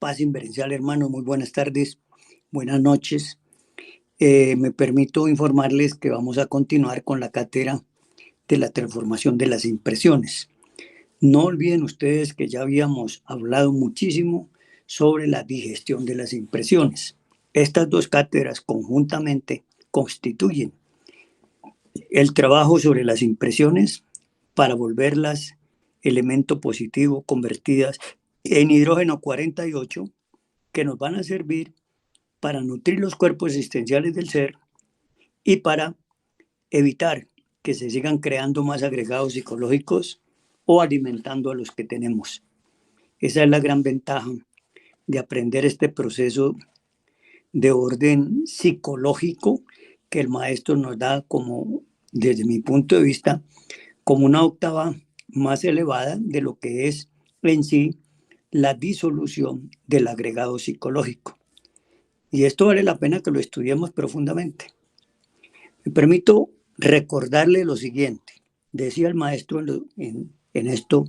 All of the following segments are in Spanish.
paz inverencial, hermanos. Muy buenas tardes, buenas noches. Me permito informarles que vamos a continuar con la cátedra de la transformación de las impresiones. No olviden ustedes que ya habíamos hablado muchísimo sobre la digestión de las impresiones. Estas dos cátedras conjuntamente constituyen el trabajo sobre las impresiones para volverlas elemento positivo convertidas en hidrógeno 48 que nos van a servir para nutrir los cuerpos existenciales del ser y para evitar que se sigan creando más agregados psicológicos o alimentando a los que tenemos. Esa es la gran ventaja de aprender este proceso de orden psicológico que el maestro nos da como, desde mi punto de vista, como una octava más elevada de lo que es en sí la disolución del agregado psicológico. Y esto vale la pena que lo estudiemos profundamente. Me permito recordarle lo siguiente. Decía el maestro en esto: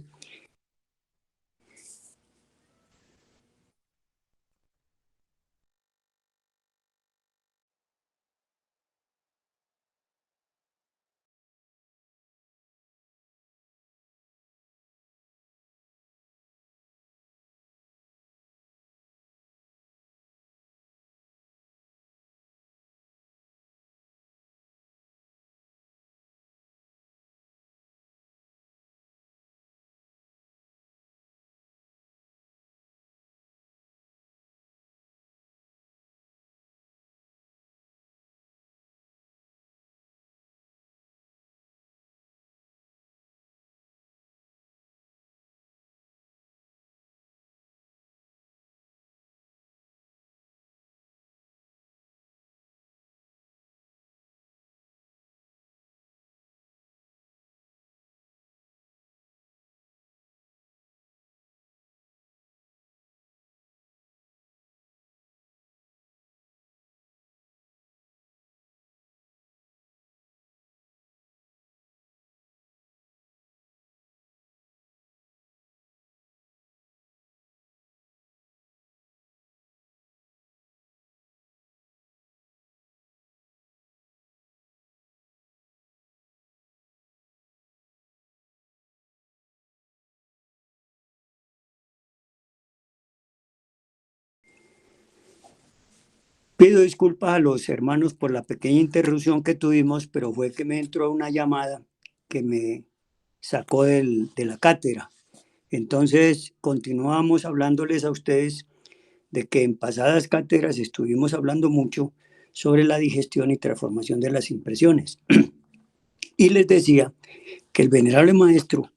pido disculpas a los hermanos por la pequeña interrupción que tuvimos, pero fue que me entró una llamada que me sacó de la cátedra. Entonces, continuamos hablándoles a ustedes de que en pasadas cátedras estuvimos hablando mucho sobre la digestión y transformación de las impresiones. Y les decía que el venerable maestro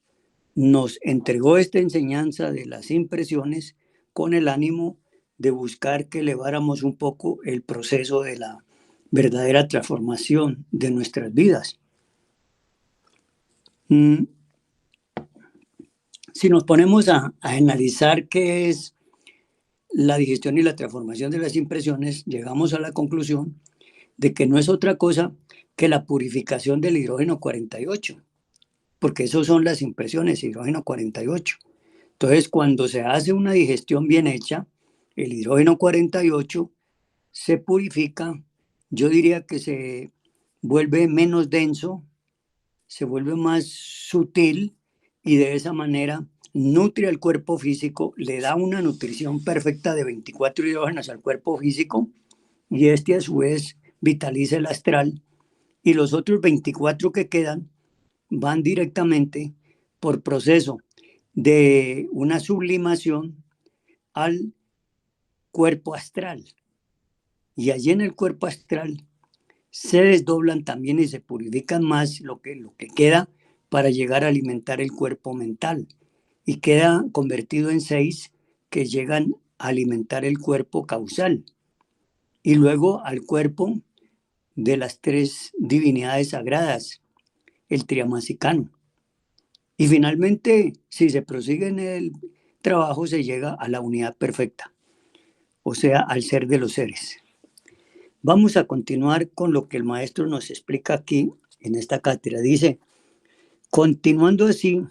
nos entregó esta enseñanza de las impresiones con el ánimo de buscar que eleváramos un poco el proceso de la verdadera transformación de nuestras vidas. Si nos ponemos a analizar qué es la digestión y la transformación de las impresiones, llegamos a la conclusión de que no es otra cosa que la purificación del hidrógeno 48, porque eso son las impresiones, hidrógeno 48. Entonces, cuando se hace una digestión bien hecha, el hidrógeno 48 se purifica, yo diría que se vuelve menos denso, se vuelve más sutil y de esa manera nutre al cuerpo físico, le da una nutrición perfecta de 24 hidrógenos al cuerpo físico y este a su vez vitaliza el astral y los otros 24 que quedan van directamente por proceso de una sublimación al cuerpo astral. Y allí en el cuerpo astral se desdoblan también y se purifican más lo que queda para llegar a alimentar el cuerpo mental. Y queda convertido en 6 que llegan a alimentar el cuerpo causal. Y luego al cuerpo de las 3 divinidades sagradas, el triamasicano. Y finalmente, si se prosigue en el trabajo, se llega a la unidad perfecta, o sea, al ser de los seres. Vamos a continuar con lo que el maestro nos explica aquí en esta cátedra. Dice: continuando así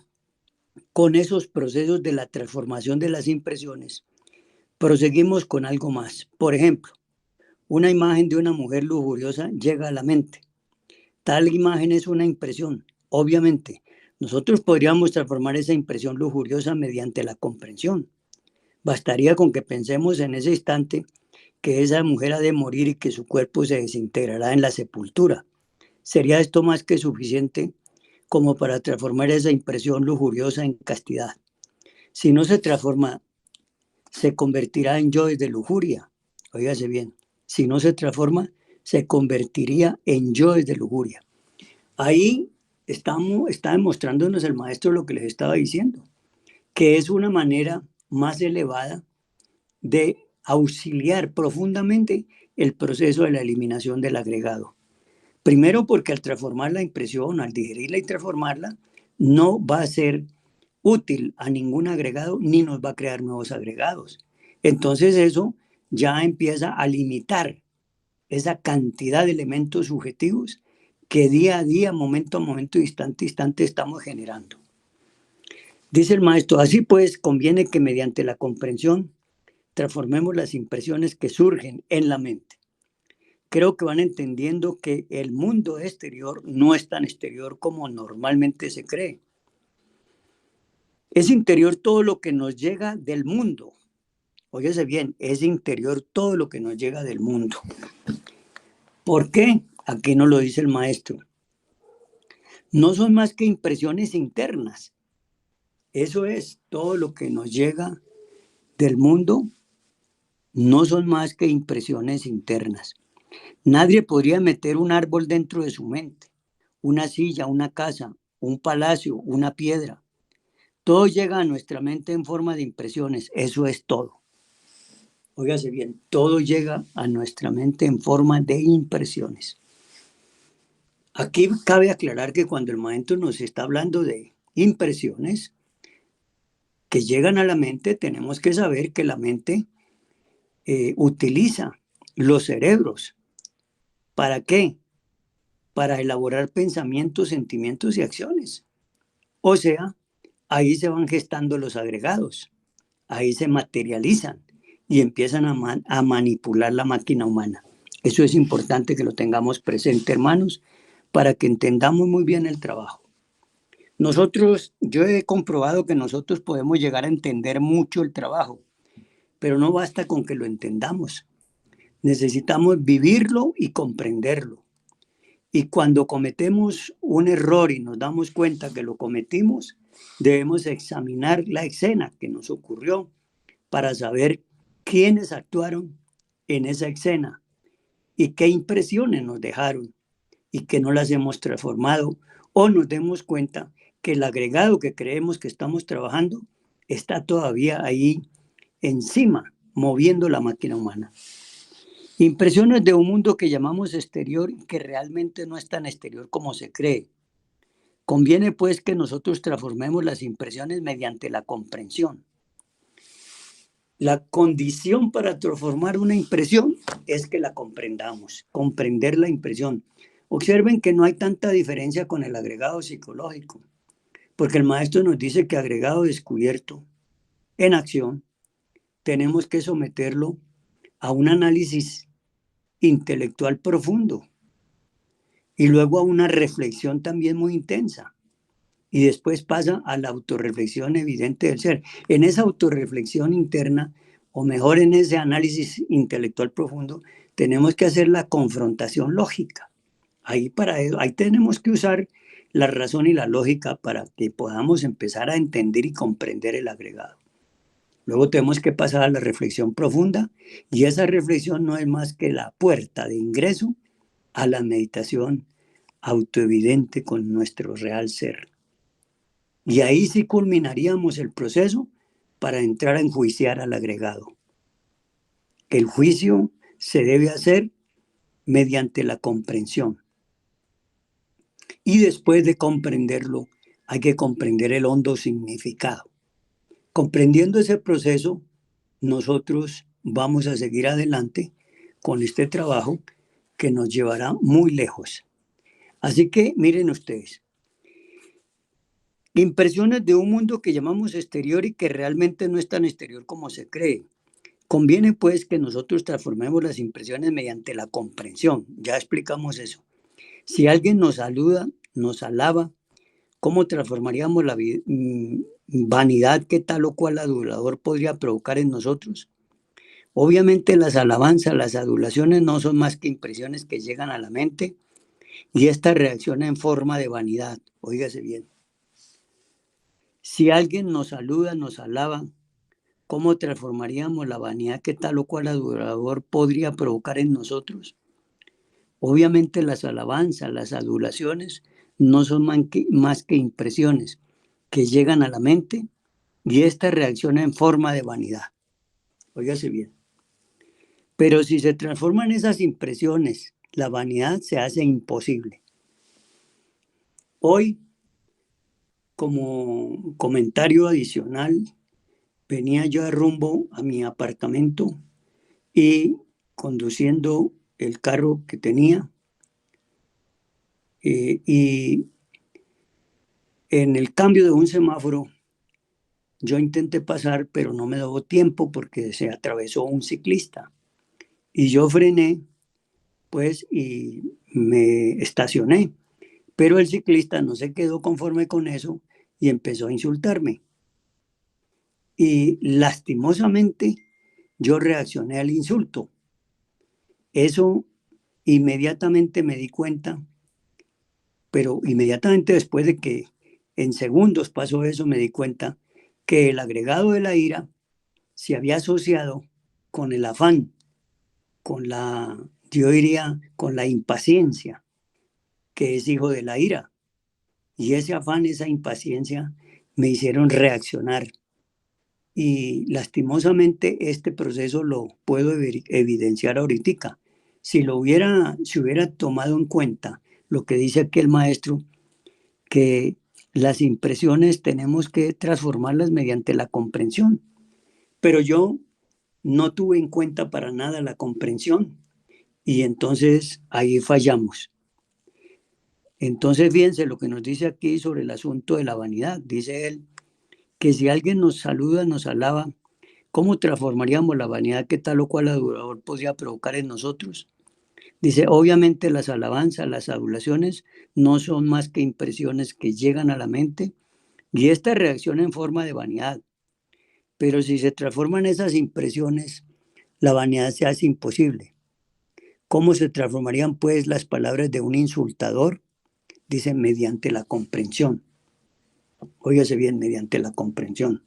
con esos procesos de la transformación de las impresiones, Proseguimos con algo más. Por ejemplo, una imagen de una mujer lujuriosa llega a la mente. Tal imagen es una impresión. Obviamente, nosotros podríamos transformar esa impresión lujuriosa mediante la comprensión. Bastaría con que pensemos en ese instante que esa mujer ha de morir y que su cuerpo se desintegrará en la sepultura. ¿Sería esto más que suficiente como para transformar esa impresión lujuriosa en castidad? Si no se transforma, se convertirá en yo de lujuria. Óigase bien, si no se transforma, se convertiría en yo de lujuria. Ahí está demostrándonos el maestro lo que les estaba diciendo, que es una manera más elevada de auxiliar profundamente el proceso de la eliminación del agregado. Primero porque al transformar la impresión, al digerirla y transformarla, no va a ser útil a ningún agregado ni nos va a crear nuevos agregados. Entonces eso ya empieza a limitar esa cantidad de elementos subjetivos que día a día, momento a momento, instante a instante estamos generando. Dice el maestro, así pues conviene que mediante la comprensión transformemos las impresiones que surgen en la mente. Creo que van entendiendo que el mundo exterior no es tan exterior como normalmente se cree. Es interior todo lo que nos llega del mundo. Óyese bien, es interior todo lo que nos llega del mundo. ¿Por qué? Aquí nos lo dice el maestro. No son más que impresiones internas. Eso es todo lo que nos llega del mundo. No son más que impresiones internas. Nadie podría meter un árbol dentro de su mente, una silla, una casa, un palacio, una piedra. Todo llega a nuestra mente en forma de impresiones, eso es todo. Óigase bien, todo llega a nuestra mente en forma de impresiones. Aquí cabe aclarar que cuando el maestro nos está hablando de impresiones que llegan a la mente, tenemos que saber que la mente utiliza los cerebros. ¿Para qué? Para elaborar pensamientos, sentimientos y acciones. O sea, ahí se van gestando los agregados, ahí se materializan y empiezan a manipular la máquina humana. Eso es importante que lo tengamos presente, hermanos, para que entendamos muy bien el trabajo. Yo he comprobado que nosotros podemos llegar a entender mucho el trabajo, pero no basta con que lo entendamos. Necesitamos vivirlo y comprenderlo. Y cuando cometemos un error y nos damos cuenta que lo cometimos, debemos examinar la escena que nos ocurrió para saber quiénes actuaron en esa escena y qué impresiones nos dejaron y que no las hemos transformado o nos demos cuenta que el agregado que creemos que estamos trabajando está todavía ahí encima, moviendo la máquina humana. Impresiones de un mundo que llamamos exterior y que realmente no es tan exterior como se cree. Conviene pues que nosotros transformemos las impresiones mediante la comprensión. La condición para transformar una impresión es que la comprendamos, comprender la impresión. Observen que no hay tanta diferencia con el agregado psicológico, porque el maestro nos dice que agregado descubierto en acción tenemos que someterlo a un análisis intelectual profundo y luego a una reflexión también muy intensa. Y después pasa a la autorreflexión evidente del ser. En esa autorreflexión interna, o mejor en ese análisis intelectual profundo, tenemos que hacer la confrontación lógica. Ahí tenemos que usar la razón y la lógica para que podamos empezar a entender y comprender el agregado. Luego tenemos que pasar a la reflexión profunda y esa reflexión no es más que la puerta de ingreso a la meditación autoevidente con nuestro real ser. Y ahí sí culminaríamos el proceso para entrar a enjuiciar al agregado. El juicio se debe hacer mediante la comprensión. Y después de comprenderlo, hay que comprender el hondo significado. Comprendiendo ese proceso, nosotros vamos a seguir adelante con este trabajo que nos llevará muy lejos. Así que miren ustedes, impresiones de un mundo que llamamos exterior y que realmente no es tan exterior como se cree. Conviene pues que nosotros transformemos las impresiones mediante la comprensión. Ya explicamos eso. Si alguien nos saluda, nos alaba, ¿cómo transformaríamos la vanidad que tal o cual adulador podría provocar en nosotros? Obviamente las alabanzas, las adulaciones no son más que impresiones que llegan a la mente y esta reacciona en forma de vanidad. Óigase bien. Si alguien nos saluda, nos alaba, ¿cómo transformaríamos la vanidad que tal o cual adulador podría provocar en nosotros? Obviamente las alabanzas, las adulaciones no son más que impresiones que llegan a la mente y esta reacciona en forma de vanidad. Óigase bien. Pero si se transforman esas impresiones, la vanidad se hace imposible. Hoy, como comentario adicional, venía yo de rumbo a mi apartamento y conduciendo el carro que tenía y en el cambio de un semáforo yo intenté pasar, pero no me dio tiempo porque se atravesó un ciclista y yo frené pues y me estacioné, pero el ciclista no se quedó conforme con eso y empezó a insultarme y lastimosamente yo reaccioné al insulto. Eso inmediatamente me di cuenta, pero inmediatamente después de que en segundos pasó eso, me di cuenta que el agregado de la ira se había asociado con el afán, con la, yo diría, con la impaciencia, que es hijo de la ira. Y ese afán, esa impaciencia me hicieron reaccionar. Y lastimosamente este proceso lo puedo evidenciar ahorita. Si hubiera tomado en cuenta lo que dice aquí el maestro, que las impresiones tenemos que transformarlas mediante la comprensión. Pero yo no tuve en cuenta para nada la comprensión y entonces ahí fallamos. Entonces fíjense lo que nos dice aquí sobre el asunto de la vanidad. Dice él que si alguien nos saluda, nos alaba, ¿cómo transformaríamos la vanidad que tal o cual adulador podría provocar en nosotros? Dice, obviamente las alabanzas, las adulaciones no son más que impresiones que llegan a la mente y esta reacciona en forma de vanidad. Pero si se transforman esas impresiones, la vanidad se hace imposible. ¿Cómo se transformarían pues las palabras de un insultador? Dice, mediante la comprensión. Óigase bien, mediante la comprensión.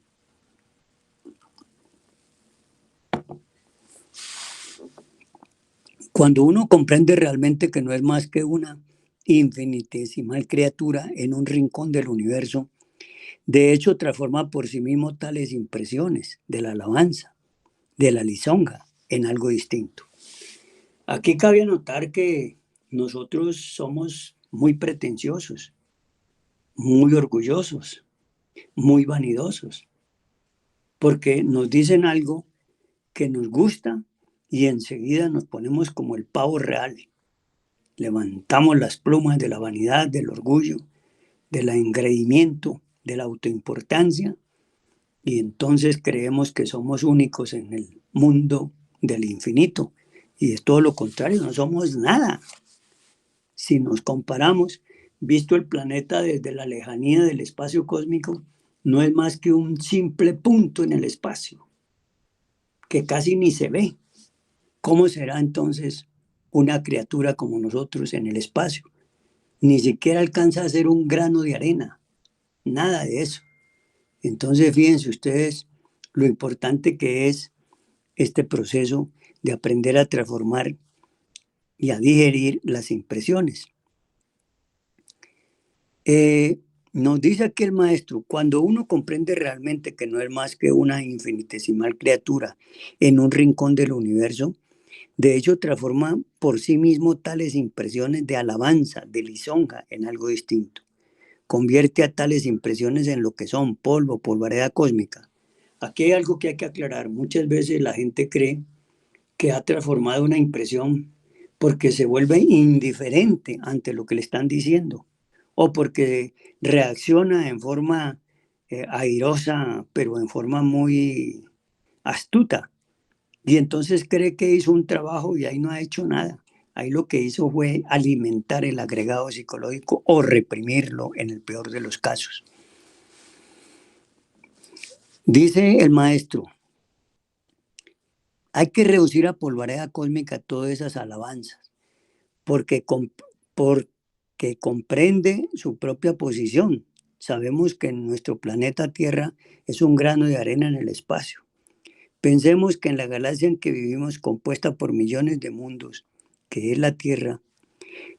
Cuando uno comprende realmente que no es más que una infinitesimal criatura en un rincón del universo, de hecho transforma por sí mismo tales impresiones de la alabanza, de la lisonja, en algo distinto. Aquí cabe anotar que nosotros somos muy pretenciosos, muy orgullosos, muy vanidosos, porque nos dicen algo que nos gusta y enseguida nos ponemos como el pavo real. Levantamos las plumas de la vanidad, del orgullo, del engreimiento, de la autoimportancia y entonces creemos que somos únicos en el mundo del infinito y es todo lo contrario, no somos nada. Si nos comparamos, visto el planeta desde la lejanía del espacio cósmico, no es más que un simple punto en el espacio, que casi ni se ve. ¿Cómo será entonces una criatura como nosotros en el espacio? Ni siquiera alcanza a ser un grano de arena, nada de eso. Entonces, fíjense ustedes lo importante que es este proceso de aprender a transformar y a digerir las impresiones. Nos dice aquí el maestro, cuando uno comprende realmente que no es más que una infinitesimal criatura en un rincón del universo, de hecho transforma por sí mismo tales impresiones de alabanza, de lisonja en algo distinto. Convierte a tales impresiones en lo que son polvo, polvareda cósmica. Aquí hay algo que hay que aclarar. Muchas veces la gente cree que ha transformado una impresión porque se vuelve indiferente ante lo que le están diciendo o porque reacciona en forma airosa, pero en forma muy astuta. Y entonces cree que hizo un trabajo y ahí no ha hecho nada. Ahí lo que hizo fue alimentar el agregado psicológico o reprimirlo en el peor de los casos. Dice el maestro, hay que reducir a polvareda cósmica todas esas alabanzas, porque, porque comprende su propia posición. Sabemos que nuestro planeta Tierra es un grano de arena en el espacio. Pensemos que en la galaxia en que vivimos, compuesta por millones de mundos, que es la Tierra,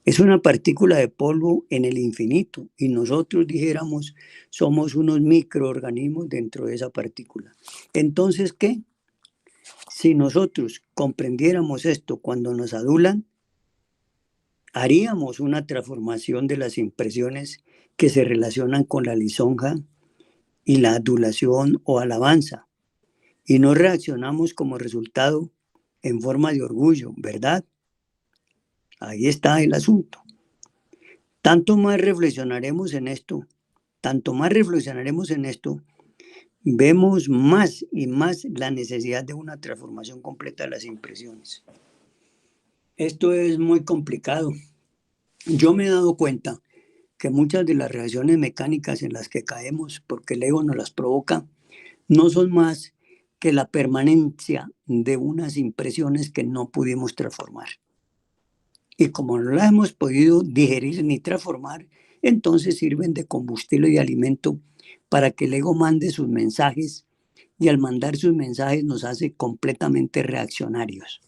es una partícula de polvo en el infinito y nosotros dijéramos somos unos microorganismos dentro de esa partícula. Entonces, ¿qué? Si nosotros comprendiéramos esto cuando nos adulan, haríamos una transformación de las impresiones que se relacionan con la lisonja y la adulación o alabanza, y no reaccionamos como resultado en forma de orgullo, ¿verdad? Ahí está el asunto. Tanto más reflexionaremos en esto, vemos más y más la necesidad de una transformación completa de las impresiones. Esto es muy complicado. Yo me he dado cuenta que muchas de las reacciones mecánicas en las que caemos, porque el ego nos las provoca, no son más que la permanencia de unas impresiones que no pudimos transformar. Y como no las hemos podido digerir ni transformar, entonces sirven de combustible y alimento para que el ego mande sus mensajes, y al mandar sus mensajes nos hace completamente reaccionarios.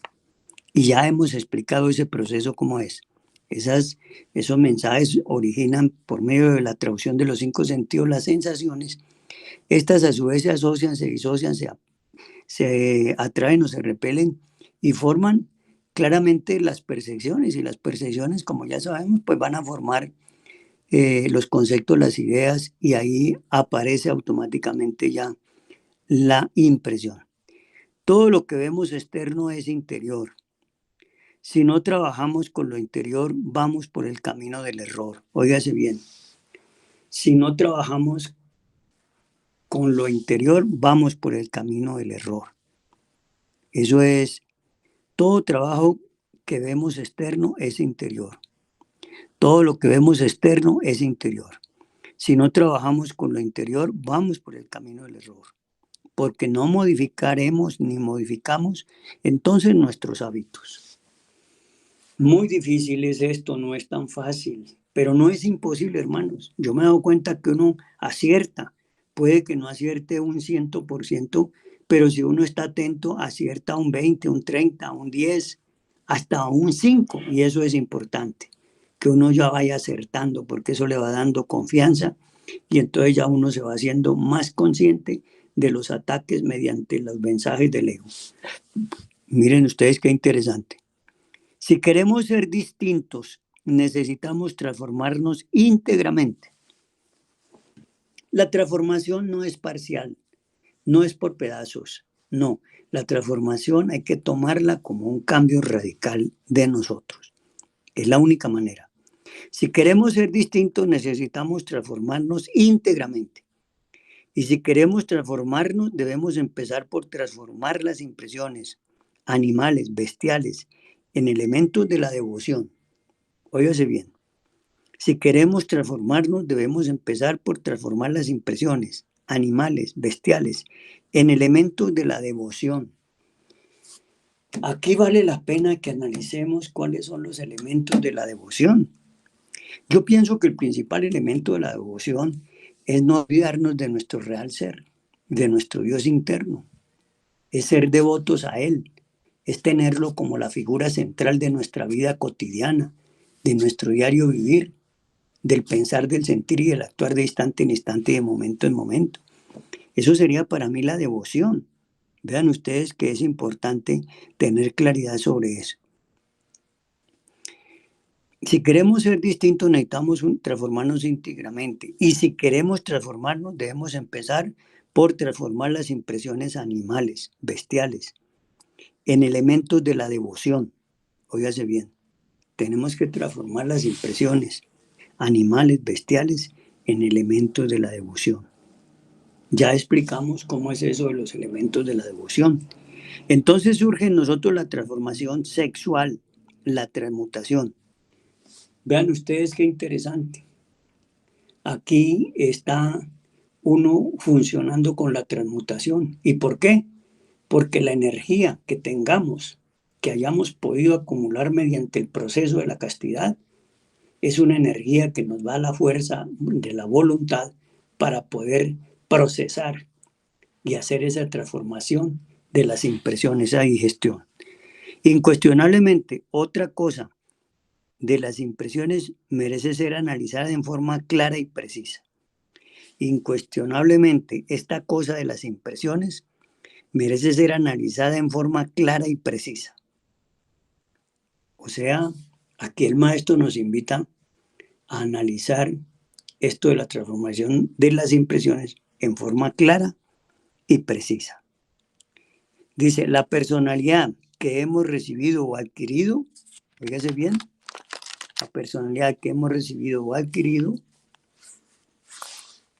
Y ya hemos explicado ese proceso cómo es. Esos mensajes originan por medio de la traducción de los 5 sentidos las sensaciones. Estas a su vez se asocian, se disocian, se atraen o se repelen y forman claramente las percepciones. Y las percepciones, como ya sabemos, pues van a formar los conceptos, las ideas, y ahí aparece automáticamente ya la impresión. Todo lo que vemos externo es interior. Si no trabajamos con lo interior, vamos por el camino del error. Óigase bien. Si no trabajamos con lo interior, vamos por el camino del error. Eso es, todo trabajo que vemos externo es interior. Todo lo que vemos externo es interior. Si no trabajamos con lo interior, vamos por el camino del error. Porque no modificaremos ni modificamos entonces nuestros hábitos. Muy difícil es esto, no es tan fácil, pero no es imposible, hermanos. Yo me he dado cuenta que uno acierta, puede que no acierte un 100%, pero si uno está atento, acierta un 20, un 30, un 10, hasta un 5, y eso es importante, que uno ya vaya acertando, porque eso le va dando confianza, y entonces ya uno se va haciendo más consciente de los ataques mediante los mensajes del ego. Miren ustedes qué interesante. Si queremos ser distintos, necesitamos transformarnos íntegramente. La transformación no es parcial, no es por pedazos, no. La transformación hay que tomarla como un cambio radical de nosotros. Es la única manera. Si queremos ser distintos, necesitamos transformarnos íntegramente. Y si queremos transformarnos, debemos empezar por transformar las impresiones animales, bestiales, en elementos de la devoción. Óigase bien. Si queremos transformarnos, debemos empezar por transformar las impresiones animales, bestiales, en elementos de la devoción. Aquí vale la pena que analicemos cuáles son los elementos de la devoción. Yo pienso que el principal elemento de la devoción es no olvidarnos de nuestro real ser, de nuestro Dios interno. Es ser devotos a Él, es tenerlo como la figura central de nuestra vida cotidiana, de nuestro diario vivir, del pensar, del sentir y del actuar de instante en instante y de momento en momento. Eso sería para mí la devoción. Vean ustedes que es importante tener claridad sobre eso. Si queremos ser distintos, necesitamos transformarnos íntegramente. Y si queremos transformarnos, debemos empezar por transformar las impresiones animales, bestiales, en elementos de la devoción. Óigase bien, tenemos que transformar las impresiones animales, bestiales, en elementos de la devoción. Ya explicamos cómo es eso de los elementos de la devoción. Entonces surge en nosotros la transformación sexual, la transmutación. Vean ustedes qué interesante. Aquí está uno funcionando con la transmutación. ¿Y por qué? Porque la energía que tengamos, que hayamos podido acumular mediante el proceso de la castidad, es una energía que nos da la fuerza de la voluntad para poder procesar y hacer esa transformación de las impresiones, esa digestión. Incuestionablemente, otra cosa de las impresiones merece ser analizada en forma clara y precisa. Incuestionablemente, esta cosa de las impresiones merece ser analizada en forma clara y precisa. O sea, aquí el maestro nos invita a analizar esto de la transformación de las impresiones en forma clara y precisa. Dice, la personalidad que hemos recibido o adquirido, fíjese bien, la personalidad que hemos recibido o adquirido,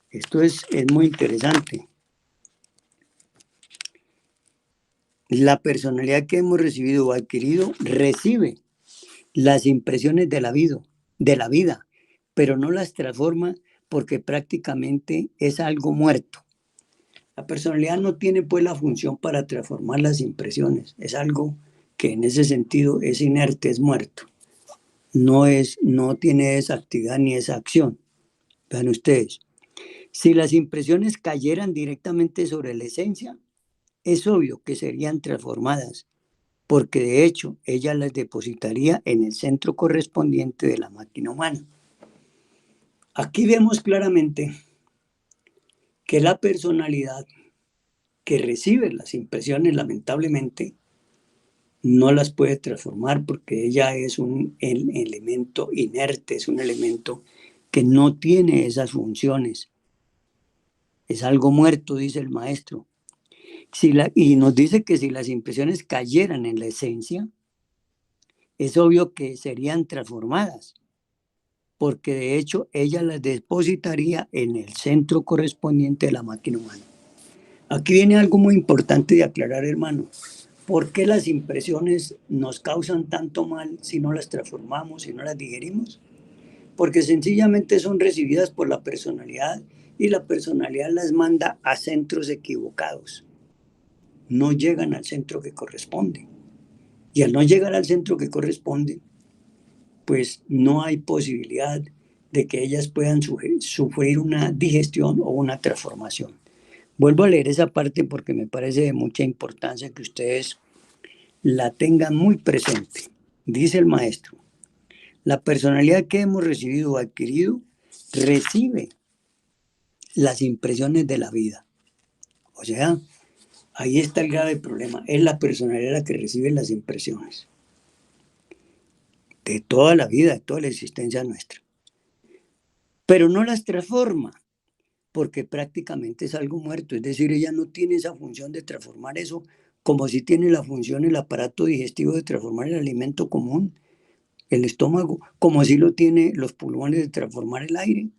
esto es muy interesante. La personalidad que hemos recibido o adquirido recibe las impresiones de la vida, pero no las transforma porque prácticamente es algo muerto. La personalidad no tiene pues la función para transformar las impresiones, es algo que en ese sentido es inerte, es muerto. No tiene esa actividad ni esa acción. Vean ustedes, si las impresiones cayeran directamente sobre la esencia, es obvio que serían transformadas, porque de hecho ella las depositaría en el centro correspondiente de la máquina humana. Aquí vemos claramente que la personalidad que recibe las impresiones, lamentablemente, no las puede transformar porque ella es un elemento inerte, es un elemento que no tiene esas funciones. Es algo muerto, dice el maestro. Y nos dice que si las impresiones cayeran en la esencia, es obvio que serían transformadas, porque de hecho ella las depositaría en el centro correspondiente de la máquina humana. Aquí viene algo muy importante de aclarar, hermano. ¿Por qué las impresiones nos causan tanto mal si no las transformamos, si no las digerimos? Porque sencillamente son recibidas por la personalidad y la personalidad las manda a centros equivocados. No llegan al centro que corresponde. Y al no llegar al centro que corresponde, pues no hay posibilidad de que ellas puedan sufrir una digestión o una transformación. Vuelvo a leer esa parte porque me parece de mucha importancia que ustedes la tengan muy presente. Dice el maestro, la personalidad que hemos recibido o adquirido recibe las impresiones de la vida. O sea, ahí está el grave problema. Es la personalidad la que recibe las impresiones de toda la vida, de toda la existencia nuestra. Pero no las transforma, porque prácticamente es algo muerto. Es decir, ella no tiene esa función de transformar eso, como si tiene la función el aparato digestivo de transformar el alimento común, el estómago, como si lo tiene los pulmones de transformar el aire,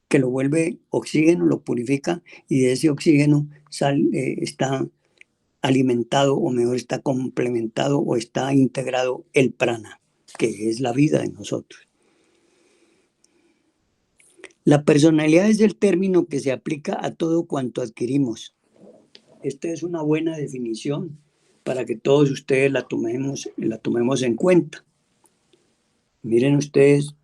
que lo vuelve oxígeno, lo purifica y de ese oxígeno está alimentado, o mejor está complementado o está integrado el prana, que es la vida de nosotros. La personalidad es el término que se aplica a todo cuanto adquirimos. Esta es una buena definición para que todos ustedes la tomemos en cuenta. Miren ustedes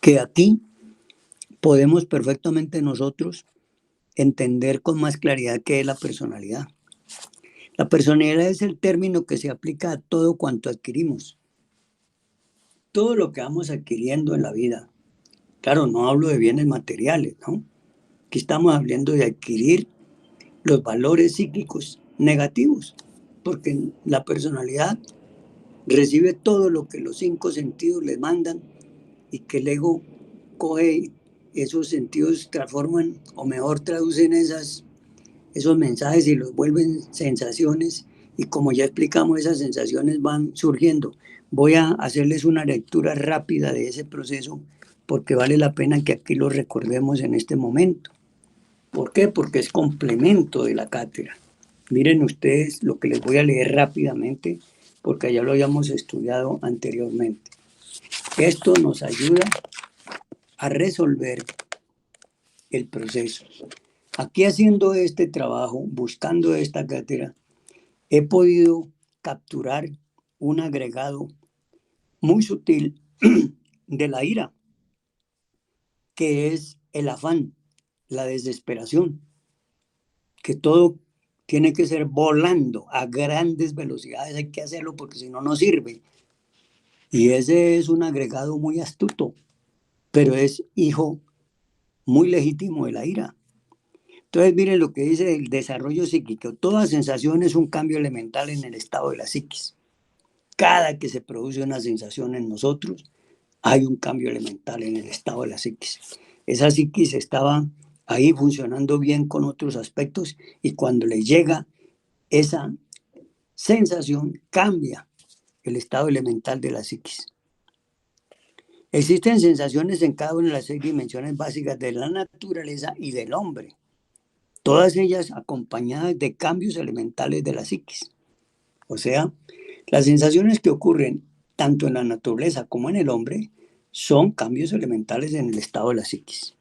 que aquí podemos perfectamente nosotros entender con más claridad qué es la personalidad. La personalidad es el término que se aplica a todo cuanto adquirimos. Todo lo que vamos adquiriendo en la vida. Claro, no hablo de bienes materiales, ¿no? Aquí estamos hablando de adquirir los valores psíquicos negativos, porque la personalidad recibe todo lo que los 5 sentidos le mandan y que el ego coge esos sentidos, transforman o mejor traducen esos mensajes y los vuelven sensaciones, y como ya explicamos, esas sensaciones van surgiendo. Voy a hacerles una lectura rápida de ese proceso porque vale la pena que aquí lo recordemos en este momento. ¿Por qué? Porque es complemento de la cátedra. Miren ustedes lo que les voy a leer rápidamente, porque ya lo habíamos estudiado anteriormente. Esto nos ayuda a resolver el proceso. Aquí haciendo este trabajo, buscando esta cátedra, he podido capturar un agregado muy sutil de la ira, que es el afán, la desesperación, que todo tiene que ser volando a grandes velocidades, hay que hacerlo porque si no, no sirve. Y ese es un agregado muy astuto, pero es hijo muy legítimo de la ira. Entonces, miren lo que dice el desarrollo psíquico. Toda sensación es un cambio elemental en el estado de la psiquis. Cada que se produce una sensación en nosotros, hay un cambio elemental en el estado de la psiquis. Esa psiquis estaba ahí funcionando bien con otros aspectos y cuando le llega esa sensación, cambia el estado elemental de la psiquis. Existen sensaciones en cada una de las 6 dimensiones básicas de la naturaleza y del hombre, todas ellas acompañadas de cambios elementales de la psiquis. O sea, las sensaciones que ocurren tanto en la naturaleza como en el hombre son cambios elementales en el estado de la psiquis.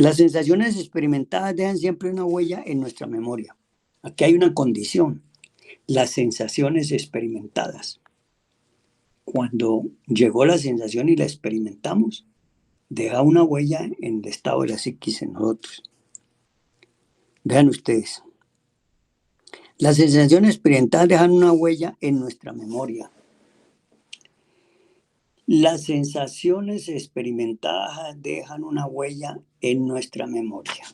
Las sensaciones experimentadas dejan siempre una huella en nuestra memoria. Aquí hay una condición, las sensaciones experimentadas. Cuando llegó la sensación y la experimentamos, deja una huella en el estado de la psiquis en nosotros. Vean ustedes, las sensaciones experimentadas dejan una huella en nuestra memoria. Las sensaciones experimentadas dejan una huella en nuestra memoria.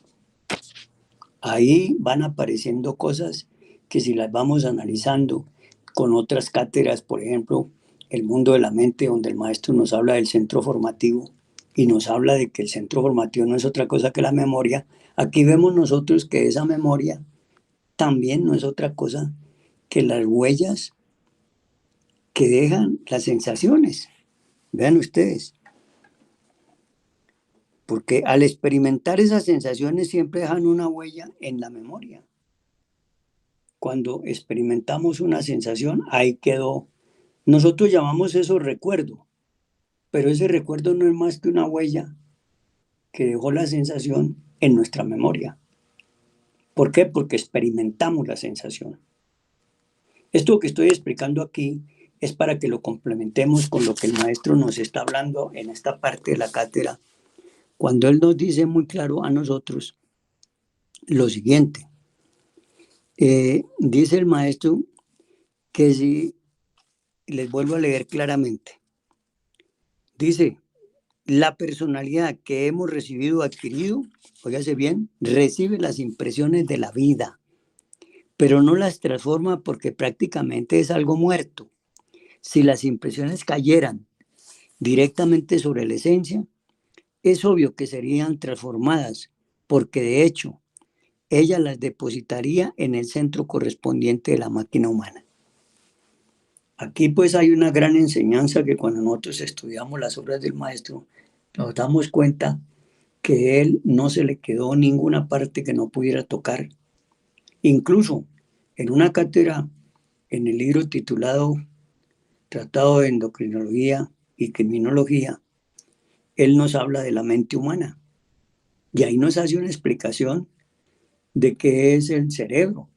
Ahí van apareciendo cosas que si las vamos analizando con otras cátedras, por ejemplo, el mundo de la mente, donde el maestro nos habla del centro formativo y nos habla de que el centro formativo no es otra cosa que la memoria, aquí vemos nosotros que esa memoria también no es otra cosa que las huellas que dejan las sensaciones. Vean ustedes, porque al experimentar esas sensaciones siempre dejan una huella en la memoria. Cuando experimentamos una sensación, ahí quedó. Nosotros llamamos eso recuerdo, pero ese recuerdo no es más que una huella que dejó la sensación en nuestra memoria. ¿Por qué? Porque experimentamos la sensación. Esto que estoy explicando aquí es para que lo complementemos con lo que el maestro nos está hablando en esta parte de la cátedra, cuando él nos dice muy claro a nosotros lo siguiente. Dice el maestro que si, les vuelvo a leer claramente, dice, la personalidad que hemos recibido o adquirido, óigase bien, recibe las impresiones de la vida, pero no las transforma porque prácticamente es algo muerto. Si las impresiones cayeran directamente sobre la esencia, es obvio que serían transformadas, porque de hecho, ella las depositaría en el centro correspondiente de la máquina humana. Aquí pues hay una gran enseñanza que cuando nosotros estudiamos las obras del maestro, nos damos cuenta que él no se le quedó ninguna parte que no pudiera tocar. Incluso en una cátedra, en el libro titulado Tratado de Endocrinología y Criminología, él nos habla de la mente humana. Y ahí nos hace una explicación de qué es el cerebro,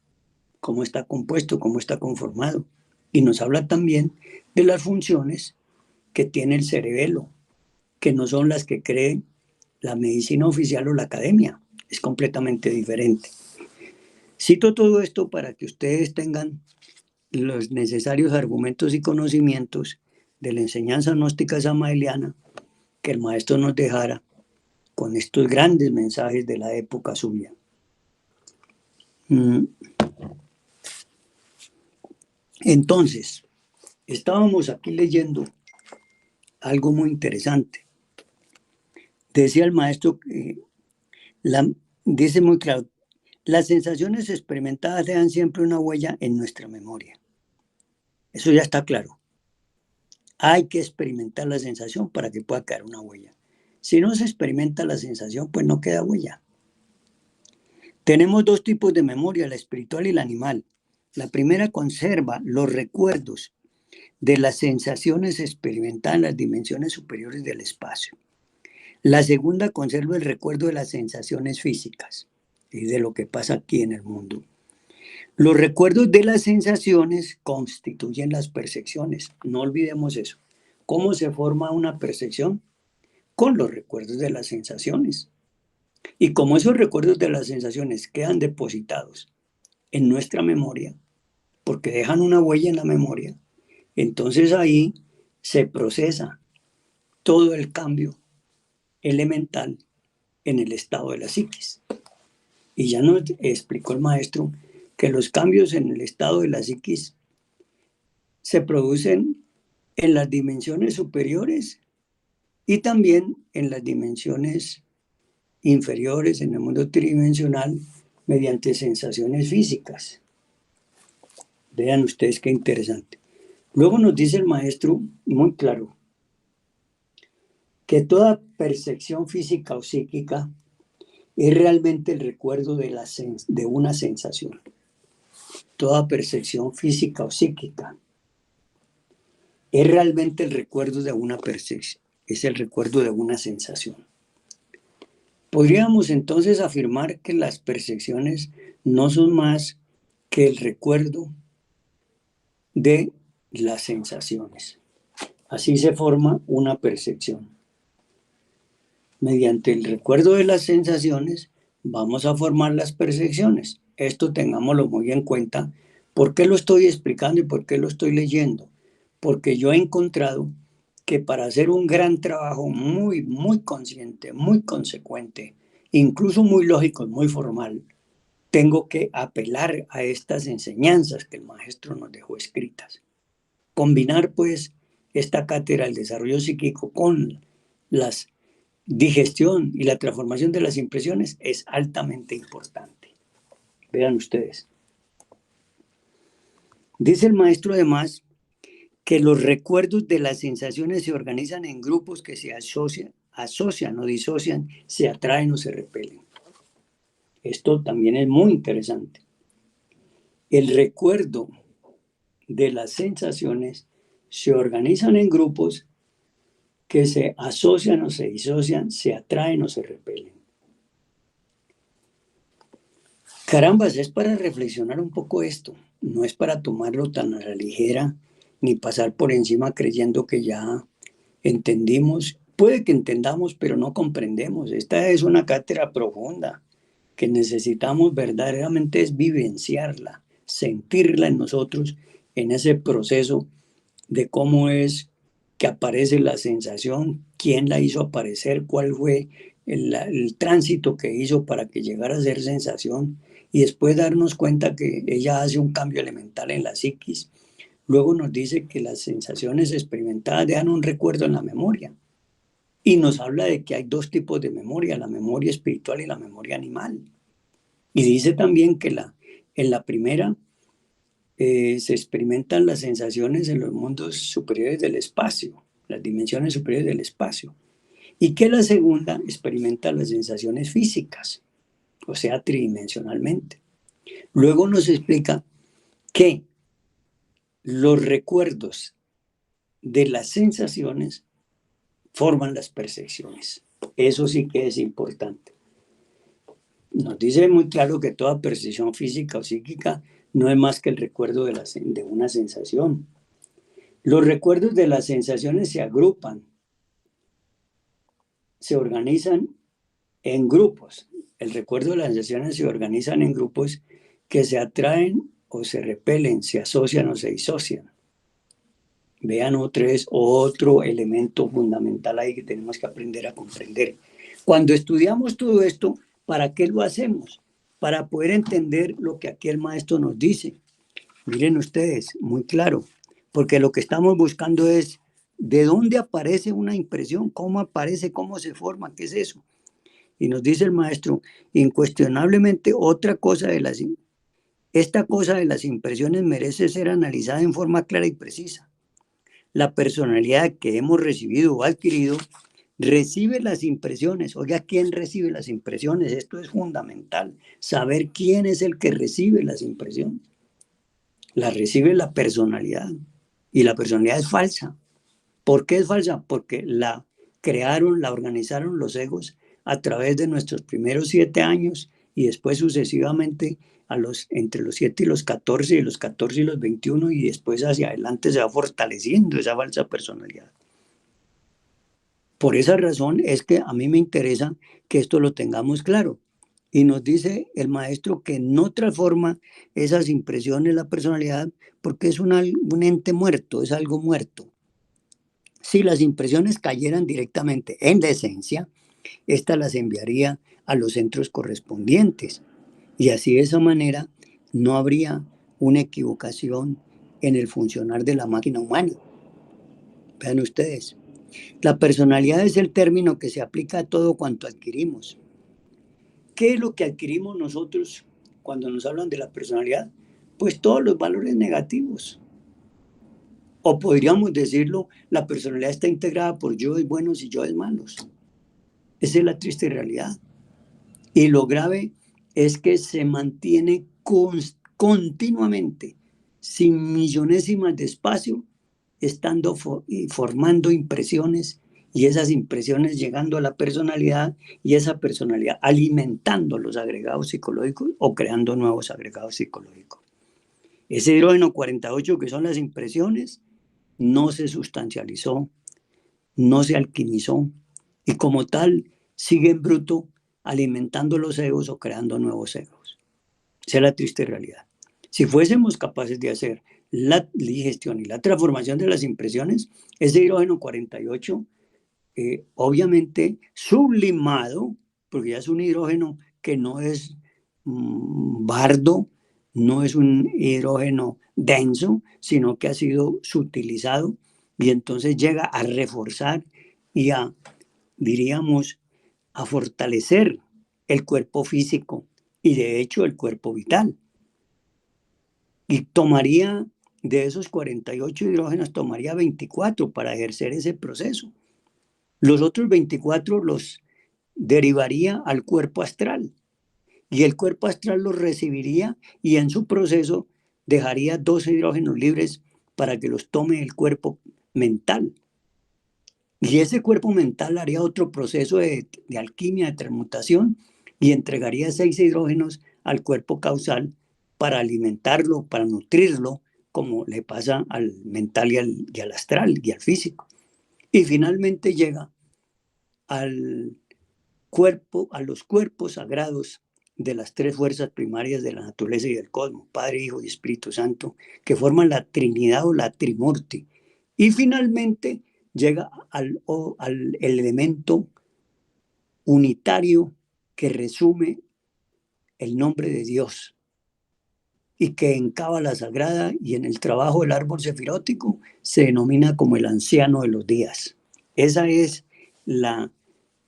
cómo está compuesto, cómo está conformado. Y nos habla también de las funciones que tiene el cerebelo, que no son las que cree la medicina oficial o la academia. Es completamente diferente. Cito todo esto para que ustedes tengan los necesarios argumentos y conocimientos de la enseñanza gnóstica samaeliana que el maestro nos dejara con estos grandes mensajes de la época suya. Entonces, estábamos aquí leyendo algo muy interesante. Decía el maestro que dice muy claro, las sensaciones experimentadas dejan siempre una huella en nuestra memoria. Eso ya está claro. Hay que experimentar la sensación para que pueda quedar una huella. Si no se experimenta la sensación, pues no queda huella. Tenemos dos tipos de memoria, la espiritual y la animal. La primera conserva los recuerdos de las sensaciones experimentadas en las dimensiones superiores del espacio. La segunda conserva el recuerdo de las sensaciones físicas y de lo que pasa aquí en el mundo. Los recuerdos de las sensaciones constituyen las percepciones. No olvidemos eso. ¿Cómo se forma una percepción? Con los recuerdos de las sensaciones. Y como esos recuerdos de las sensaciones quedan depositados en nuestra memoria, porque dejan una huella en la memoria, entonces ahí se procesa todo el cambio elemental en el estado de la psiquis. Y ya nos explicó el maestro que los cambios en el estado de la psiquis se producen en las dimensiones superiores y también en las dimensiones inferiores, en el mundo tridimensional, mediante sensaciones físicas. Vean ustedes qué interesante. Luego nos dice el maestro muy claro que toda percepción física o psíquica es realmente el recuerdo de una sensación. Toda percepción física o psíquica es realmente el recuerdo de una percepción, es el recuerdo de una sensación. Podríamos entonces afirmar que las percepciones no son más que el recuerdo de las sensaciones. Así se forma una percepción. Mediante el recuerdo de las sensaciones vamos a formar las percepciones. Esto tengámoslo muy en cuenta. ¿Por qué lo estoy explicando y por qué lo estoy leyendo? Porque yo he encontrado que para hacer un gran trabajo muy, muy consciente, muy consecuente, incluso muy lógico, muy formal, tengo que apelar a estas enseñanzas que el maestro nos dejó escritas. Combinar pues esta cátedra del desarrollo psíquico con la digestión y la transformación de las impresiones es altamente importante. Vean ustedes. Dice el maestro además que los recuerdos de las sensaciones se organizan en grupos que se asocian o disocian, se atraen o se repelen. Esto también es muy interesante. El recuerdo de las sensaciones se organizan en grupos que se asocian o se disocian, se atraen o se repelen. Carambas, es para reflexionar un poco esto, no es para tomarlo tan a la ligera, ni pasar por encima creyendo que ya entendimos. Puede que entendamos, pero no comprendemos. Esta es una cátedra profunda que necesitamos verdaderamente es vivenciarla, sentirla en nosotros, en ese proceso de cómo es que aparece la sensación, quién la hizo aparecer, cuál fue el tránsito que hizo para que llegara a ser sensación y después darnos cuenta que ella hace un cambio elemental en la psiquis. Luego nos dice que las sensaciones experimentadas dejan un recuerdo en la memoria y nos habla de que hay dos tipos de memoria, la memoria espiritual y la memoria animal. Y dice también que en la primera se experimentan las sensaciones en los mundos superiores del espacio, las dimensiones superiores del espacio, y que la segunda experimenta las sensaciones físicas, o sea, tridimensionalmente. Luego nos explica que los recuerdos de las sensaciones forman las percepciones. Eso sí que es importante. Nos dice muy claro que toda percepción física o psíquica no es más que el recuerdo de una sensación. Los recuerdos de las sensaciones se agrupan, se organizan en grupos. El recuerdo de las sensaciones se organizan en grupos que se atraen o se repelen, se asocian o se disocian. Vean otro elemento fundamental ahí que tenemos que aprender a comprender. Cuando estudiamos todo esto, ¿para qué lo hacemos? Para poder entender lo que aquí el maestro nos dice. Miren ustedes, muy claro, porque lo que estamos buscando es de dónde aparece una impresión, cómo aparece, cómo se forma, qué es eso. Y nos dice el maestro, incuestionablemente esta cosa de las impresiones merece ser analizada en forma clara y precisa. La personalidad que hemos recibido o adquirido recibe las impresiones. Oiga, ¿quién recibe las impresiones? Esto es fundamental, saber quién es el que recibe las impresiones. Las recibe la personalidad, y la personalidad es falsa. ¿Por qué es falsa? Porque la crearon, la organizaron los egos a través de nuestros primeros 7 años y después sucesivamente entre los 7 y los 14, y los 14 y los 21, y después hacia adelante se va fortaleciendo esa falsa personalidad. Por esa razón es que a mí me interesa que esto lo tengamos claro. Y nos dice el maestro que no transforma esas impresiones la personalidad porque es un ente muerto, es algo muerto. Si las impresiones cayeran directamente en la esencia, ésta las enviaría a los centros correspondientes. Y así de esa manera no habría una equivocación en el funcionar de la máquina humana. Vean ustedes, la personalidad es el término que se aplica a todo cuanto adquirimos. ¿Qué es lo que adquirimos nosotros cuando nos hablan de la personalidad? Pues todos los valores negativos. O podríamos decirlo, la personalidad está integrada por yoes buenos y yoes malos. Esa es la triste realidad. Y lo grave es que se mantiene continuamente, sin millonésimas de espacio, estando formando impresiones, y esas impresiones llegando a la personalidad, y esa personalidad alimentando los agregados psicológicos o creando nuevos agregados psicológicos. Ese hidrógeno 48, que son las impresiones, no se sustancializó, no se alquimizó, y como tal sigue en bruto alimentando los egos o creando nuevos egos. Esa es la triste realidad. Si fuésemos capaces de hacer la digestión y la transformación de las impresiones, ese hidrógeno 48, obviamente sublimado, porque ya es un hidrógeno que no es bardo, no es un hidrógeno denso, sino que ha sido sutilizado, y entonces llega a reforzar y a, diríamos, a fortalecer el cuerpo físico y de hecho el cuerpo vital. Y tomaría, de esos 48 hidrógenos, tomaría 24 para ejercer ese proceso. Los otros 24 los derivaría al cuerpo astral, y el cuerpo astral los recibiría y en su proceso dejaría 12 hidrógenos libres para que los tome el cuerpo mental. Y ese cuerpo mental haría otro proceso de alquimia, de transmutación, y entregaría 6 hidrógenos al cuerpo causal para alimentarlo, para nutrirlo, como le pasa al mental y al astral y al físico. Y finalmente llega al cuerpo, a los cuerpos sagrados de las 3 fuerzas primarias de la naturaleza y del cosmos, Padre, Hijo y Espíritu Santo, que forman la Trinidad o la Trimurti. Y finalmente llega al elemento unitario que resume el nombre de Dios, y que en Cábala Sagrada y en el trabajo del árbol sefirótico se denomina como el anciano de los días. Esa es la,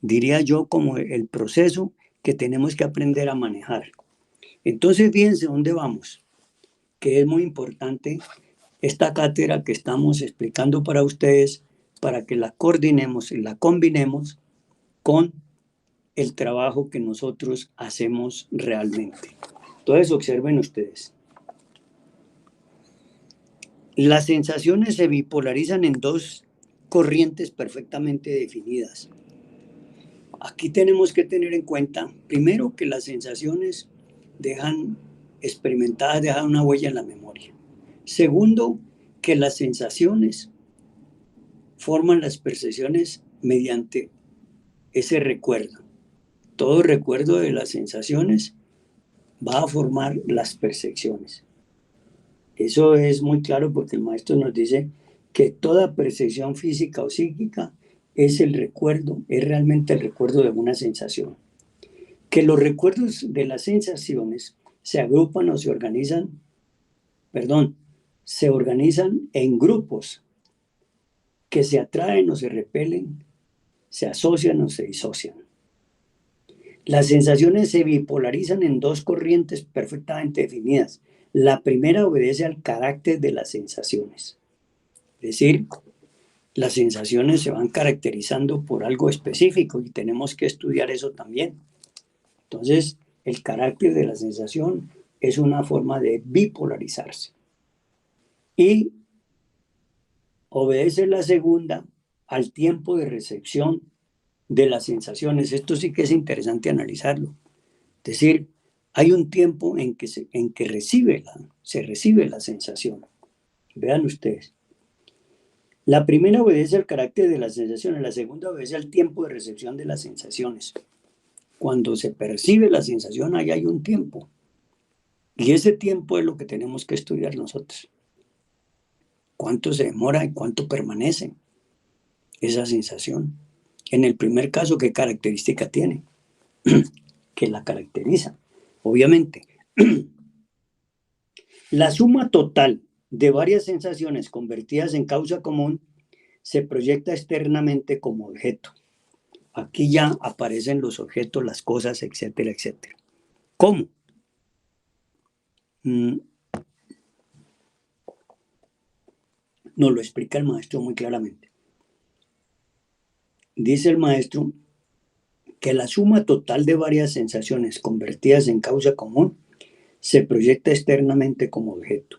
diría yo, como el proceso que tenemos que aprender a manejar. Entonces, fíjense dónde vamos, que es muy importante esta cátedra que estamos explicando para ustedes, para que la coordinemos y la combinemos con el trabajo que nosotros hacemos realmente. Entonces, observen ustedes. Las sensaciones se bipolarizan en 2 corrientes perfectamente definidas. Aquí tenemos que tener en cuenta, primero, que las sensaciones experimentadas dejan una huella en la memoria. Segundo, que las sensaciones forman las percepciones mediante ese recuerdo. Todo recuerdo de las sensaciones va a formar las percepciones. Eso es muy claro porque el maestro nos dice que toda percepción física o psíquica es el recuerdo, es realmente el recuerdo de una sensación. Que los recuerdos de las sensaciones se agrupan o se organizan en grupos que se atraen o se repelen, se asocian o se disocian. Las sensaciones se bipolarizan en 2 corrientes perfectamente definidas. La primera obedece al carácter de las sensaciones. Es decir, las sensaciones se van caracterizando por algo específico y tenemos que estudiar eso también. Entonces, el carácter de la sensación es una forma de bipolarizarse. Y obedece la segunda al tiempo de recepción de las sensaciones. Esto sí que es interesante analizarlo. Es decir, hay un tiempo en que se recibe la sensación. Vean ustedes. La primera obedece al carácter de las sensaciones, la segunda obedece al tiempo de recepción de las sensaciones. Cuando se percibe la sensación, ahí hay un tiempo. Y ese tiempo es lo que tenemos que estudiar nosotros. ¿Cuánto se demora y cuánto permanece esa sensación? En el primer caso, ¿qué característica tiene? Que la caracteriza. Obviamente, la suma total de varias sensaciones convertidas en causa común se proyecta externamente como objeto. Aquí ya aparecen los objetos, las cosas, etcétera, etcétera. ¿Cómo? Nos lo explica el maestro muy claramente. Dice el maestro que la suma total de varias sensaciones convertidas en causa común se proyecta externamente como objeto.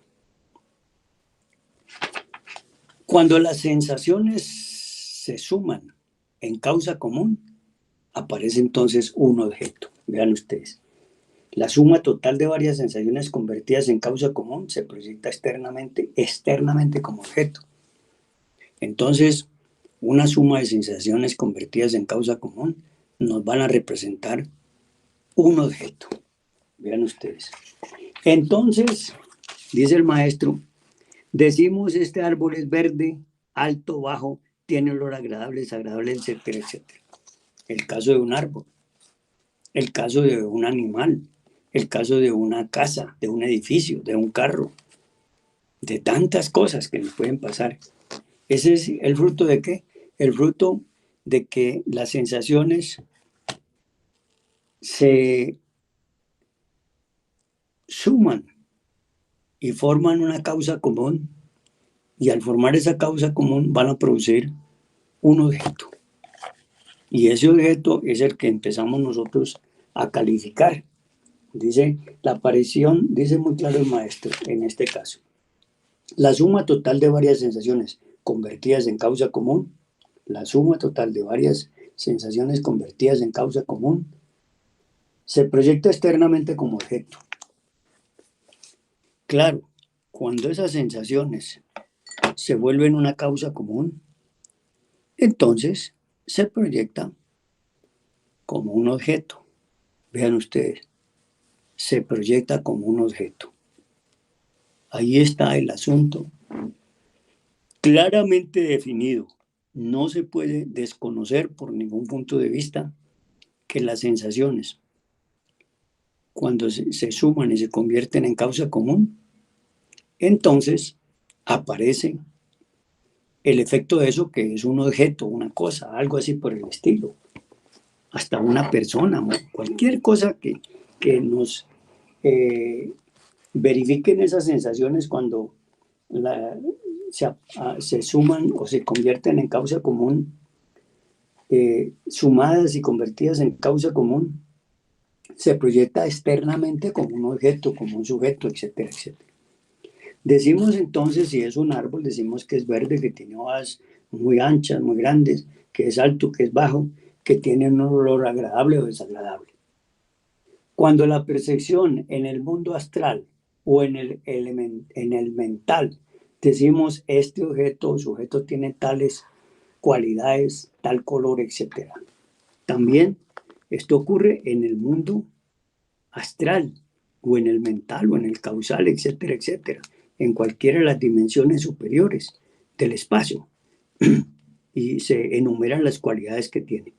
Cuando las sensaciones se suman en causa común, aparece entonces un objeto. Vean ustedes. La suma total de varias sensaciones convertidas en causa común se proyecta externamente como objeto. Entonces, una suma de sensaciones convertidas en causa común nos van a representar un objeto. Vean ustedes. Entonces, dice el maestro, decimos este árbol es verde, alto, bajo, tiene olor agradable, desagradable, etcétera, etcétera. El caso de un árbol, el caso de un animal, el caso de una casa, de un edificio, de un carro, de tantas cosas que nos pueden pasar. ¿Ese es el fruto de qué? El fruto de que las sensaciones se suman y forman una causa común, y al formar esa causa común van a producir un objeto. Y ese objeto es el que empezamos nosotros a calificar. Dice la aparición, dice muy claro el maestro en este caso. La suma total de varias sensaciones convertidas en causa común, la suma total de varias sensaciones convertidas en causa común, se proyecta externamente como objeto. Claro, cuando esas sensaciones se vuelven una causa común, entonces se proyecta como un objeto. Vean ustedes, se proyecta como un objeto. Ahí está el asunto claramente definido. No se puede desconocer por ningún punto de vista que las sensaciones, cuando se suman y se convierten en causa común, entonces aparece el efecto de eso, que es un objeto, una cosa, algo así por el estilo. Hasta una persona, cualquier cosa que nos verifiquen esas sensaciones cuando se suman o se convierten en causa común, sumadas y convertidas en causa común, se proyecta externamente como un objeto, como un sujeto, etcétera, etcétera. Decimos entonces, si es un árbol, decimos que es verde, que tiene hojas muy anchas, muy grandes, que es alto, que es bajo, que tiene un olor agradable o desagradable. Cuando la percepción en el mundo astral o en el mental, decimos este objeto o sujeto tiene tales cualidades, tal color, etcétera. También esto ocurre en el mundo astral o en el mental o en el causal, etcétera, etcétera, en cualquiera de las dimensiones superiores del espacio y se enumeran las cualidades que tiene.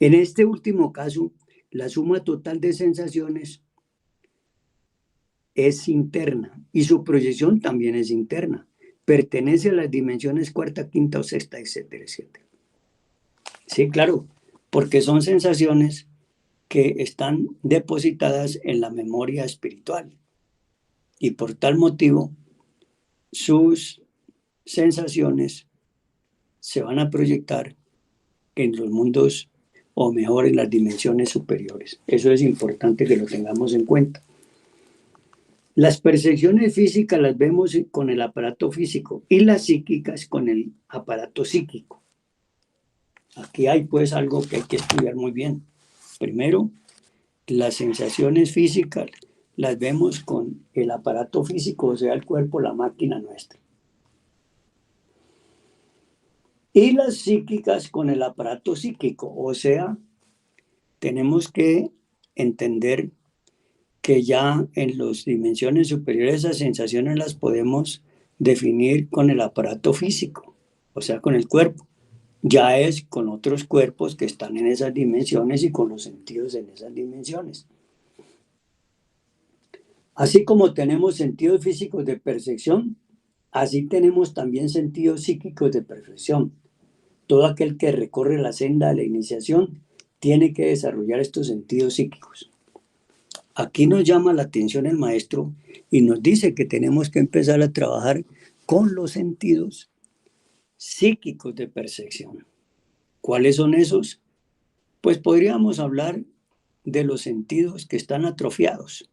En este último caso, la suma total de sensaciones es interna y su proyección también es interna. Pertenece a las dimensiones cuarta, quinta o sexta, etcétera, etcétera. Sí, claro, porque son sensaciones que están depositadas en la memoria espiritual y por tal motivo sus sensaciones se van a proyectar en los mundos, o mejor, en las dimensiones superiores. Eso es importante que lo tengamos en cuenta. Las percepciones físicas las vemos con el aparato físico y las psíquicas con el aparato psíquico. Aquí hay pues algo que hay que estudiar muy bien. Primero, las sensaciones físicas las vemos con el aparato físico, o sea, el cuerpo, la máquina nuestra. Y las psíquicas con el aparato psíquico, o sea, tenemos que entender que ya en las dimensiones superiores esas sensaciones las podemos definir con el aparato físico, o sea, con el cuerpo. Ya es con otros cuerpos que están en esas dimensiones y con los sentidos en esas dimensiones. Así como tenemos sentidos físicos de percepción, así tenemos también sentidos psíquicos de percepción. Todo aquel que recorre la senda de la iniciación tiene que desarrollar estos sentidos psíquicos. Aquí nos llama la atención el maestro y nos dice que tenemos que empezar a trabajar con los sentidos psíquicos de percepción. ¿Cuáles son esos? Pues podríamos hablar de los sentidos que están atrofiados,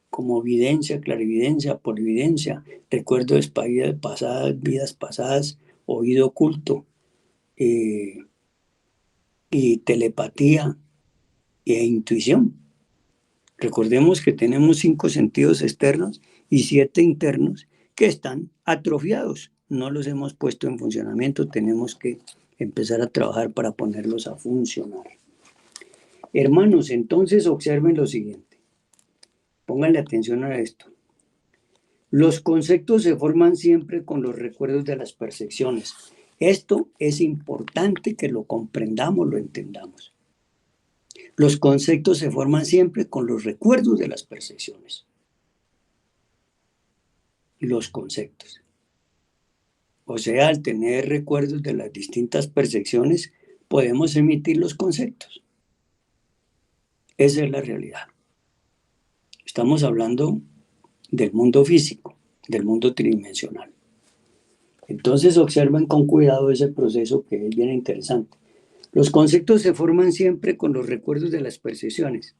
como videncia, clarividencia, polividencia, recuerdo de vidas pasadas, oído oculto, y telepatía e intuición. Recordemos que tenemos 5 sentidos externos y 7 internos que están atrofiados. No los hemos puesto en funcionamiento, tenemos que empezar a trabajar para ponerlos a funcionar. Hermanos, entonces observen lo siguiente. Pónganle atención a esto. Los conceptos se forman siempre con los recuerdos de las percepciones. Esto es importante que lo comprendamos, lo entendamos. Los conceptos se forman siempre con los recuerdos de las percepciones. Los conceptos. O sea, al tener recuerdos de las distintas percepciones, podemos emitir los conceptos. Esa es la realidad. Estamos hablando del mundo físico, del mundo tridimensional. Entonces observen con cuidado ese proceso que es bien interesante. Los conceptos se forman siempre con los recuerdos de las percepciones.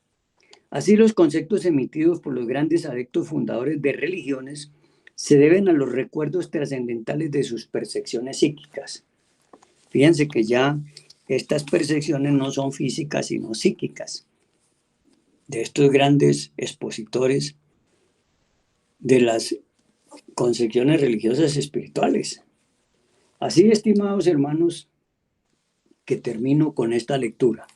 Así los conceptos emitidos por los grandes adeptos fundadores de religiones se deben a los recuerdos trascendentales de sus percepciones psíquicas. Fíjense que ya estas percepciones no son físicas sino psíquicas. De estos grandes expositores de las concepciones religiosas espirituales. Así, estimados hermanos, que termino con esta lectura.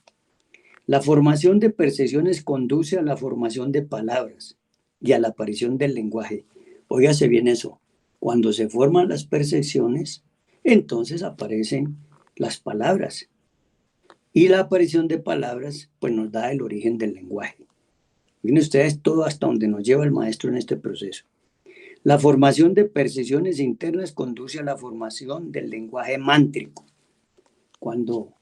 La formación de percepciones conduce a la formación de palabras y a la aparición del lenguaje. Óigase bien eso. Cuando se forman las percepciones, entonces aparecen las palabras. Y la aparición de palabras, pues nos da el origen del lenguaje. Miren ustedes todo hasta donde nos lleva el maestro en este proceso. La formación de percepciones internas conduce a la formación del lenguaje mántrico. Cuando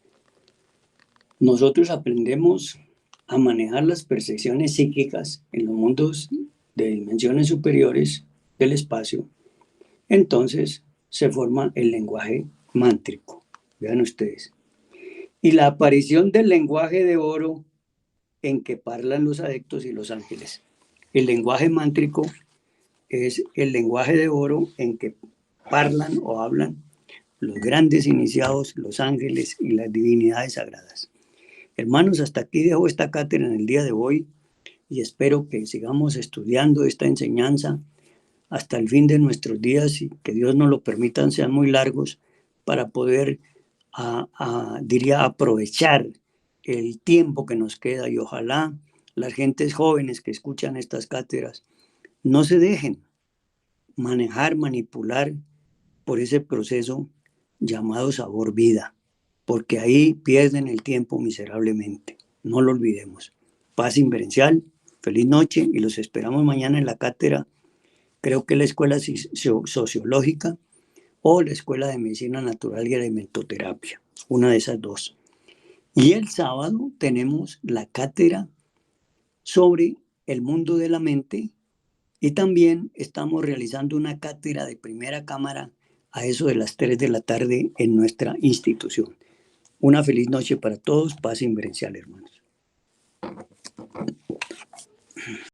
nosotros aprendemos a manejar las percepciones psíquicas en los mundos de dimensiones superiores del espacio, entonces se forma el lenguaje mántrico. Vean ustedes. Y la aparición del lenguaje de oro en que parlan los adeptos y los ángeles. El lenguaje mántrico es el lenguaje de oro en que parlan o hablan los grandes iniciados, los ángeles y las divinidades sagradas. Hermanos, hasta aquí dejo esta cátedra en el día de hoy y espero que sigamos estudiando esta enseñanza hasta el fin de nuestros días y que Dios nos lo permita, sean muy largos, para poder, diría, aprovechar el tiempo que nos queda y ojalá las gentes jóvenes que escuchan estas cátedras no se dejen manejar, manipular por ese proceso llamado sabor vida, porque ahí pierden el tiempo miserablemente. No lo olvidemos. Paz inverencial, feliz noche y los esperamos mañana en la cátedra, creo que la escuela sociológica o la escuela de medicina natural y alimentoterapia, una de esas dos. Y el sábado tenemos la cátedra sobre el mundo de la mente y también estamos realizando una cátedra de primera cámara a eso de las 3 de la tarde en nuestra institución. Una feliz noche para todos, paz inverencial, hermanos.